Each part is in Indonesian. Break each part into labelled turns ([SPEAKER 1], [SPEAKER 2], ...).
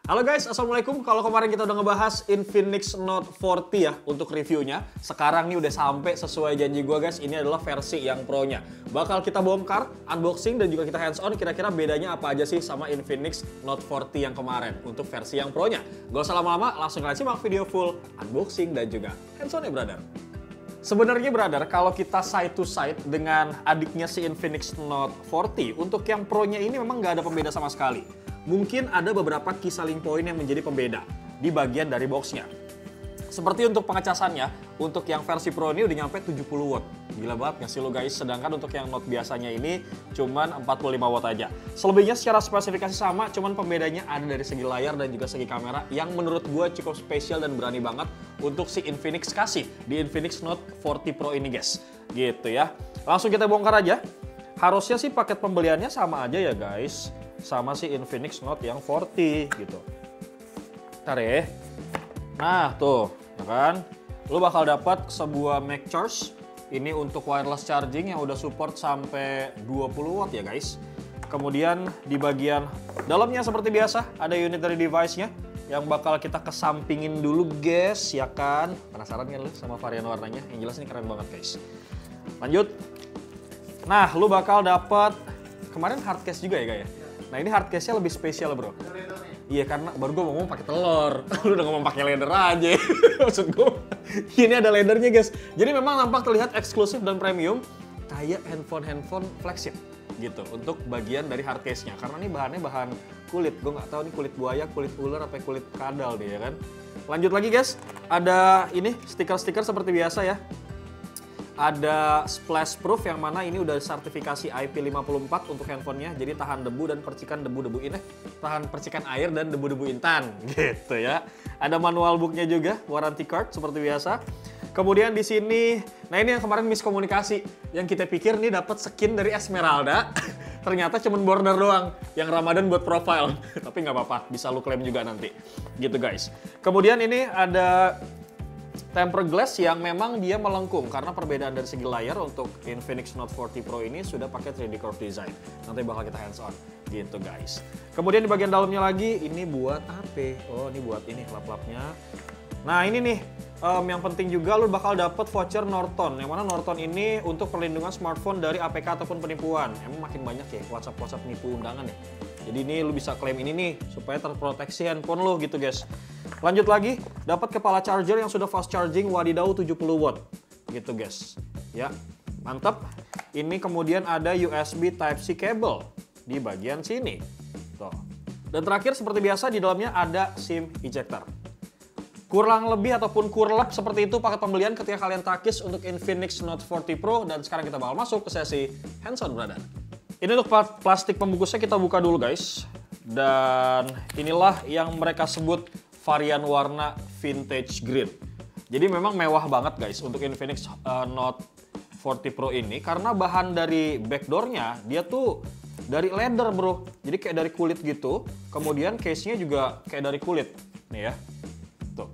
[SPEAKER 1] Halo guys, assalamualaikum. Kalau kemarin kita udah ngebahas Infinix Note 40 ya untuk reviewnya, sekarang nih udah sampai sesuai janji gue guys. Ini adalah versi yang Pro-nya. Bakal kita bongkar, unboxing dan juga kita hands on. Kira-kira bedanya apa aja sih sama Infinix Note 40 yang kemarin untuk versi yang Pro-nya. Gak usah lama-lama, langsung kalian simak video full unboxing dan juga hands on ya brother. Sebenarnya brother, kalau kita side to side dengan adiknya si Infinix Note 40, untuk yang Pro-nya ini memang nggak ada pembeda sama sekali. Mungkin ada beberapa key selling point yang menjadi pembeda di bagian dari boxnya. Seperti untuk pengecasannya, untuk yang versi Pro ini udah nyampe 70 watt. Gila banget nggak sih lo guys? Sedangkan untuk yang Note biasanya ini cuman 45 watt aja. Selebihnya secara spesifikasi sama, cuman pembedanya ada dari segi layar dan juga segi kamera yang menurut gue cukup spesial dan berani banget untuk si Infinix kasih di Infinix Note 40 Pro ini guys. Gitu ya. Langsung kita bongkar aja. Harusnya sih paket pembeliannya sama aja ya guys. Sama si Infinix Note yang 40 gitu. Ntar ya. Nah tuh, ya kan? Lu bakal dapat sebuah Mac Charge. Ini untuk wireless charging yang udah support sampai 20 watt ya guys. Kemudian di bagian dalamnya seperti biasa ada unit dari device-nya yang bakal kita kesampingin dulu guys, ya kan? Penasaran kan lu sama varian warnanya? Yang jelas ini keren banget guys. Lanjut. Nah, lu bakal dapat kemarin hard case juga ya guys. Nah ini hard case-nya lebih spesial bro. Iya karena baru gue ngomong pakai telur. Lu udah ngomong pakai leather aja. Maksud gue ini ada leathernya guys. Jadi memang nampak terlihat eksklusif dan premium kayak handphone flagship gitu untuk bagian dari hard case-nya. Karena ini bahannya bahan kulit. Gue nggak tahu ini kulit buaya, kulit ular, apa kulit kadal nih ya kan. Lanjut lagi guys. Ada ini stiker-stiker seperti biasa ya. Ada splash proof yang mana ini udah sertifikasi IP54 untuk handphonenya, jadi tahan debu dan percikan debu-debu ini, tahan percikan air dan debu-debu intan, gitu ya. Ada manual booknya juga, warranty card seperti biasa. Kemudian di sini, nah ini yang kemarin miskomunikasi, yang kita pikir nih dapat skin dari Esmeralda, ternyata cuma border doang, yang Ramadan buat profile, tapi nggak apa-apa, bisa lu klaim juga nanti, gitu guys. Kemudian ini ada tempered glass yang memang dia melengkung karena perbedaan dari segi layar untuk Infinix Note 40 Pro ini sudah pakai 3D curve design. Nanti bakal kita hands on gitu guys. Kemudian di bagian dalamnya lagi ini buat apa? Oh ini buat ini lap-lapnya. Nah ini nih yang penting juga lu bakal dapet voucher Norton. Yang mana Norton ini untuk perlindungan smartphone dari APK ataupun penipuan. Emang makin banyak ya WhatsApp nipu undangan ya. Jadi ini lu bisa klaim ini nih supaya terproteksi handphone lu gitu guys. Lanjut lagi, dapat kepala charger yang sudah fast charging wadidaw 70 watt. Gitu guys. Ya, mantap. Ini kemudian ada USB Type-C cable di bagian sini. Tuh. Dan terakhir seperti biasa di dalamnya ada SIM ejector. Kurang lebih ataupun kurlep seperti itu paket pembelian ketika kalian takis untuk Infinix Note 40 Pro. Dan sekarang kita bakal masuk ke sesi hands-on brother. Ini untuk plastik pembungkusnya kita buka dulu guys. Dan inilah yang mereka sebut varian warna vintage green. Jadi memang mewah banget guys untuk Infinix Note 40 Pro ini. Karena bahan dari backdoornya dia tuh dari leather bro. Jadi kayak dari kulit gitu. Kemudian case-nya juga kayak dari kulit. Nih ya. Tuh.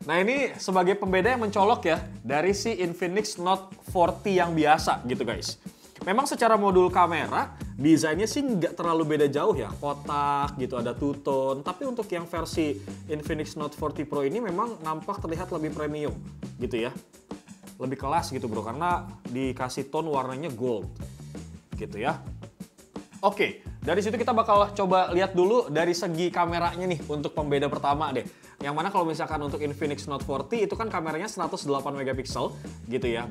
[SPEAKER 1] Nah ini sebagai pembeda yang mencolok ya dari si Infinix Note 40 yang biasa gitu guys. Memang secara modul kamera, desainnya sih nggak terlalu beda jauh ya. Kotak gitu, ada two-tone. Tapi untuk yang versi Infinix Note 40 Pro ini memang nampak terlihat lebih premium gitu ya. Lebih kelas gitu bro, karena dikasih tone warnanya gold gitu ya. Oke, dari situ kita bakal coba lihat dulu dari segi kameranya nih untuk pembeda pertama deh. Yang mana kalau misalkan untuk Infinix Note 40 itu kan kameranya 108 megapiksel gitu ya.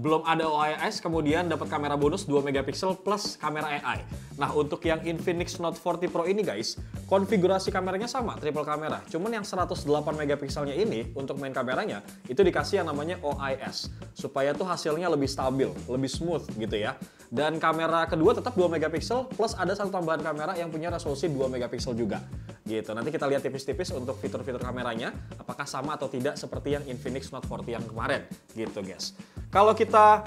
[SPEAKER 1] Belum ada OIS, kemudian dapat kamera bonus 2 megapiksel plus kamera AI. Nah untuk yang Infinix Note 40 Pro ini guys, konfigurasi kameranya sama, triple kamera. Cuman yang 108 megapikselnya ini untuk main kameranya itu dikasih yang namanya OIS. Supaya tuh hasilnya lebih stabil, lebih smooth gitu ya. Dan kamera kedua tetap 2 megapiksel plus ada satu tambahan kamera yang punya resolusi 2 megapiksel juga. Gitu. Nanti kita lihat tipis-tipis untuk fitur-fitur kameranya apakah sama atau tidak seperti yang Infinix Note 40 yang kemarin gitu guys. Kalau kita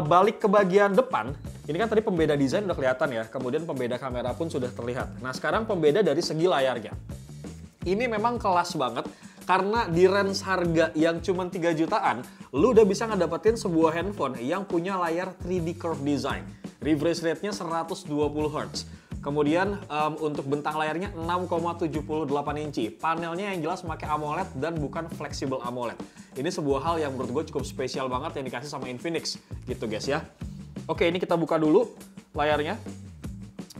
[SPEAKER 1] balik ke bagian depan, ini kan tadi pembeda desain udah kelihatan ya, kemudian pembeda kamera pun sudah terlihat. Nah sekarang pembeda dari segi layarnya. Ini memang kelas banget karena di range harga yang cuma 3 jutaan, lu udah bisa ngedapetin sebuah handphone yang punya layar 3D curve design. Refresh rate-nya 120 Hz. Kemudian untuk bentang layarnya 6,78 inci. Panelnya yang jelas pakai AMOLED dan bukan flexible AMOLED. Ini sebuah hal yang menurut gue cukup spesial banget yang dikasih sama Infinix gitu guys ya. Oke, ini kita buka dulu layarnya.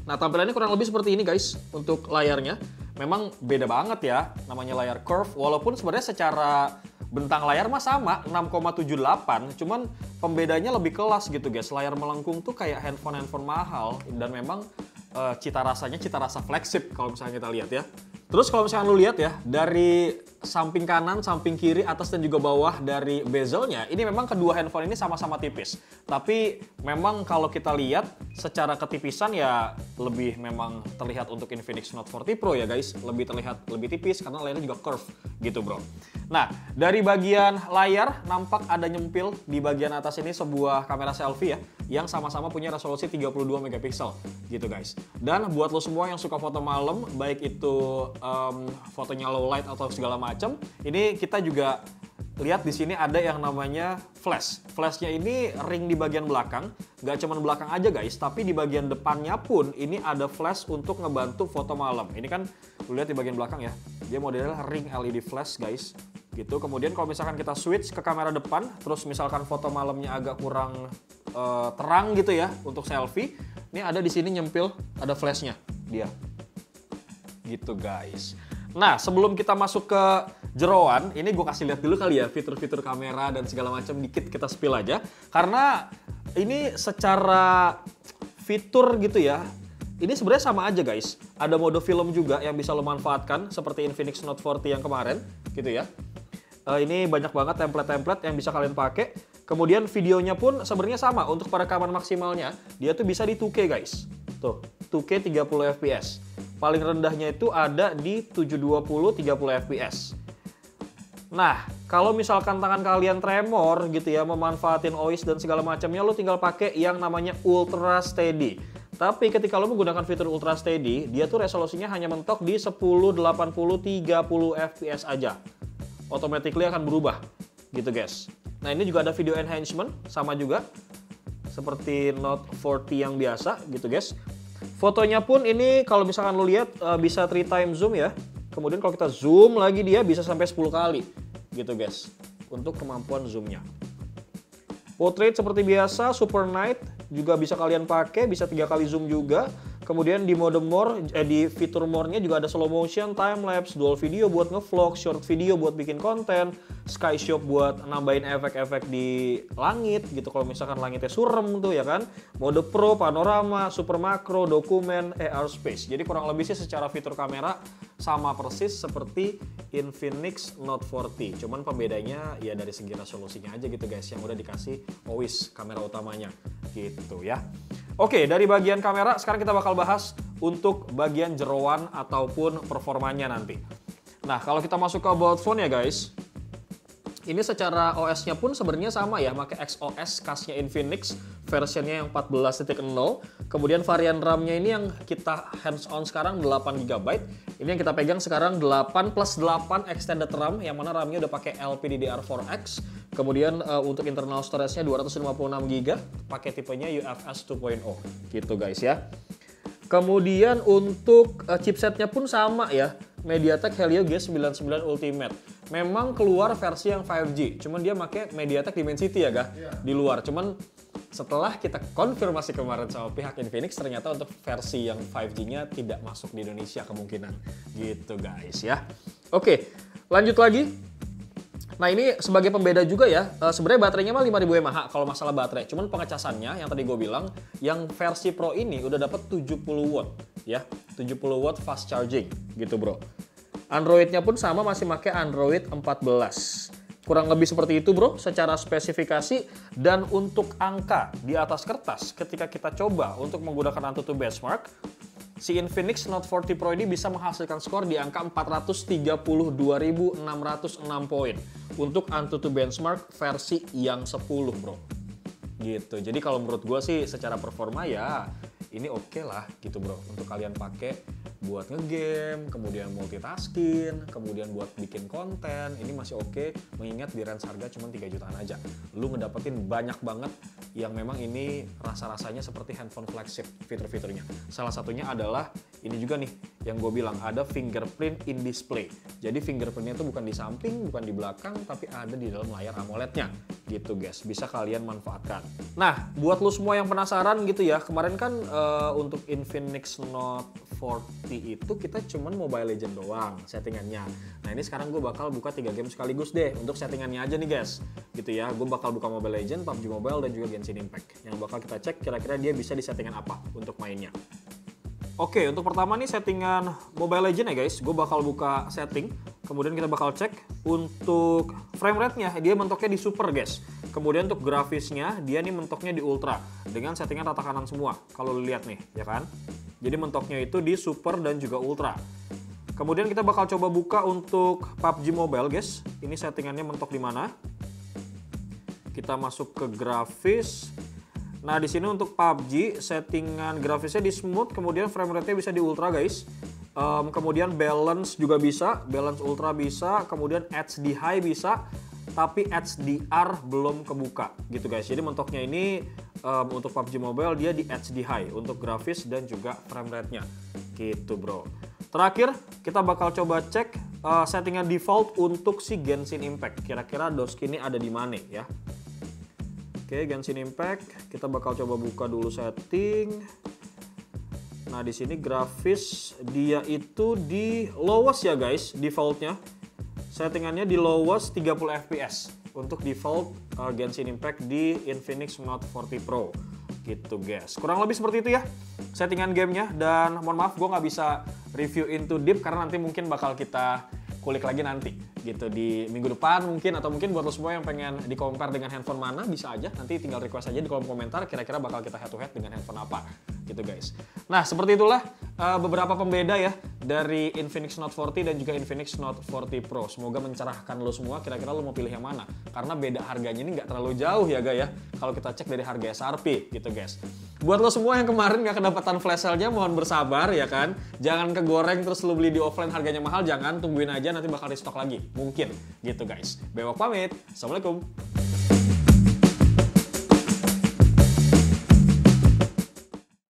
[SPEAKER 1] Nah, tampilannya kurang lebih seperti ini guys untuk layarnya. Memang beda banget ya namanya layar curve, walaupun sebenarnya secara bentang layar mah sama 6,78, cuman pembedanya lebih kelas gitu guys. Layar melengkung tuh kayak handphone mahal dan memang cita rasa flagship kalau misalnya kita lihat ya. Terus kalau misalnya lu lihat ya, dari samping kanan, samping kiri, atas dan juga bawah dari bezelnya, ini memang kedua handphone ini sama-sama tipis. Tapi memang kalau kita lihat secara ketipisan ya lebih memang terlihat untuk Infinix Note 40 Pro ya guys, lebih terlihat lebih tipis karena layarnya juga curve gitu bro. Nah, dari bagian layar nampak ada nyempil di bagian atas ini sebuah kamera selfie ya, yang sama-sama punya resolusi 32 megapiksel gitu guys. Dan buat lo semua yang suka foto malam, baik itu fotonya low light atau segala macam, ini kita juga lihat di sini ada yang namanya flash. Flashnya ini ring di bagian belakang, nggak cuma belakang aja guys, tapi di bagian depannya pun ini ada flash untuk ngebantu foto malam. Ini kan lu lihat di bagian belakang ya, dia modelnya ring LED flash guys. Gitu. Kemudian kalau misalkan kita switch ke kamera depan, terus misalkan foto malamnya agak kurang terang gitu ya untuk selfie, ini ada di sini nyempil ada flashnya dia. Gitu guys. Nah, sebelum kita masuk ke jeroan, ini gue kasih lihat dulu kali ya fitur-fitur kamera dan segala macam, dikit kita spill aja. Karena ini secara fitur gitu ya, ini sebenarnya sama aja guys. Ada mode film juga yang bisa lo manfaatkan seperti Infinix Note 40 yang kemarin gitu ya. Ini banyak banget template-template yang bisa kalian pakai. Kemudian videonya pun sebenarnya sama untuk perekaman maksimalnya. Dia tuh bisa di 2K guys. Tuh, 2K 30 fps. Paling rendahnya itu ada di 720 30 fps. Nah, kalau misalkan tangan kalian tremor gitu ya, memanfaatin OIS dan segala macamnya, lo tinggal pakai yang namanya Ultra Steady. Tapi ketika lo menggunakan fitur Ultra Steady, dia tuh resolusinya hanya mentok di 1080 30 fps aja. Automatically akan berubah gitu guys. Nah, ini juga ada video enhancement sama juga seperti Note 40 yang biasa gitu guys. Fotonya pun ini kalau misalkan lo lihat bisa 3 times zoom ya. Kemudian kalau kita zoom lagi dia bisa sampai 10 kali gitu guys untuk kemampuan zoomnya. Portrait seperti biasa, super night juga bisa kalian pakai, bisa 3 kali zoom juga. Kemudian di mode more, di fitur more-nya juga ada slow motion, time lapse, dual video buat ngevlog, short video buat bikin konten, sky shop buat nambahin efek-efek di langit gitu kalau misalkan langitnya surem tuh ya kan. Mode pro, panorama, super makro, dokumen, AR space. Jadi kurang lebih sih secara fitur kamera sama persis seperti Infinix Note 40. Cuman pembedanya ya dari segi resolusinya aja gitu guys, yang udah dikasih OIS kamera utamanya gitu ya. Oke, dari bagian kamera sekarang kita bakal bahas untuk bagian jeroan ataupun performanya nanti. Nah, kalau kita masuk ke about phone ya guys, ini secara OS-nya pun sebenarnya sama ya, pakai XOS khasnya Infinix, versionnya yang 14.0. Kemudian varian RAM-nya ini yang kita hands-on sekarang 8GB. Ini yang kita pegang sekarang 8 plus 8 extended RAM, yang mana RAM-nya udah pakai LPDDR4X. Kemudian untuk internal storage-nya 256GB, pakai tipenya UFS 2.0 gitu guys ya. Kemudian untuk chipsetnya pun sama ya, MediaTek Helio G99 Ultimate. Memang keluar versi yang 5G, cuman dia pakai MediaTek Dimensity ya gak? Di luar, cuman setelah kita konfirmasi kemarin sama pihak Infinix, ternyata untuk versi yang 5G-nya tidak masuk di Indonesia kemungkinan. Gitu guys ya. Oke, lanjut lagi. Nah, ini sebagai pembeda juga ya, sebenarnya baterainya mah 5000 mAh kalau masalah baterai. Cuman pengecasannya yang tadi gue bilang, yang versi Pro ini udah dapat 70 watt ya, 70 watt fast charging gitu bro. Android-nya pun sama, masih pakai Android 14. Kurang lebih seperti itu bro secara spesifikasi. Dan untuk angka di atas kertas ketika kita coba untuk menggunakan AnTuTu benchmark, si Infinix Note 40 Pro ini bisa menghasilkan skor di angka 432.606 poin untuk AnTuTu benchmark versi yang 10 bro. Gitu. Jadi kalau menurut gue sih secara performa ya ini oke lah gitu bro untuk kalian pakai buat ngegame, kemudian multitasking, kemudian buat bikin konten, ini masih oke, mengingat di range harga cuma 3 jutaan aja. Lu ngedapetin banyak banget yang memang ini rasa-rasanya seperti handphone flagship fitur-fiturnya. Salah satunya adalah ini juga nih, yang gue bilang ada fingerprint in display. Jadi fingerprintnya itu bukan di samping, bukan di belakang, tapi ada di dalam layar AMOLED-nya. Gitu guys, bisa kalian manfaatkan. Nah, buat lu semua yang penasaran gitu ya, kemarin kan untuk Infinix Note 40 itu kita cuman Mobile Legends doang settingannya. Nah ini sekarang gue bakal buka 3 game sekaligus deh untuk settingannya aja nih guys. Gitu ya, gue bakal buka Mobile Legends, PUBG Mobile, dan juga Genshin Impact. Yang bakal kita cek kira-kira dia bisa di settingan apa untuk mainnya. Oke, untuk pertama nih settingan Mobile Legends ya guys, gue bakal buka setting, kemudian kita bakal cek untuk frame rate-nya, dia mentoknya di super guys. Kemudian untuk grafisnya, dia nih mentoknya di ultra, dengan settingan rata kanan semua, kalau lu lihat nih, ya kan? Jadi mentoknya itu di super dan juga ultra. Kemudian kita bakal coba buka untuk PUBG Mobile guys, ini settingannya mentok di mana? Kita masuk ke grafis. Nah di sini untuk PUBG settingan grafisnya di smooth, kemudian frame rate-nya bisa di ultra guys. Kemudian balance juga bisa, balance ultra bisa, kemudian HD high bisa, tapi HDR belum kebuka gitu guys. Jadi mentoknya ini untuk PUBG Mobile dia di HD high untuk grafis dan juga frame rate-nya gitu bro. Terakhir kita bakal coba cek settingan default untuk si Genshin Impact. Kira-kira doski ini ada di mana ya? Oke, Genshin Impact, kita bakal coba buka dulu setting. Nah, di sini grafis dia itu di lowest ya guys, defaultnya. Settingannya di lowest 30 fps untuk default Genshin Impact di Infinix Note 40 Pro. Gitu guys. Kurang lebih seperti itu ya settingan gamenya. Dan mohon maaf gue nggak bisa review into deep karena nanti mungkin bakal kita kulik lagi nanti gitu di minggu depan mungkin, atau mungkin buat lo semua yang pengen di compare dengan handphone mana bisa aja, nanti tinggal request aja di kolom komentar kira-kira bakal kita head to head dengan handphone apa gitu guys. Nah seperti itulah beberapa pembeda ya dari Infinix Note 40 dan juga Infinix Note 40 Pro. Semoga mencerahkan lo semua, kira-kira lo mau pilih yang mana, karena beda harganya ini nggak terlalu jauh ya guys ya kalau kita cek dari harga SRP gitu guys. Buat lo semua yang kemarin nggak kedapatan flash sale-nya, mohon bersabar ya kan, jangan kegoreng terus lo beli di offline harganya mahal, jangan, tungguin aja nanti bakal restock lagi mungkin gitu guys. Bewok pamit, assalamualaikum.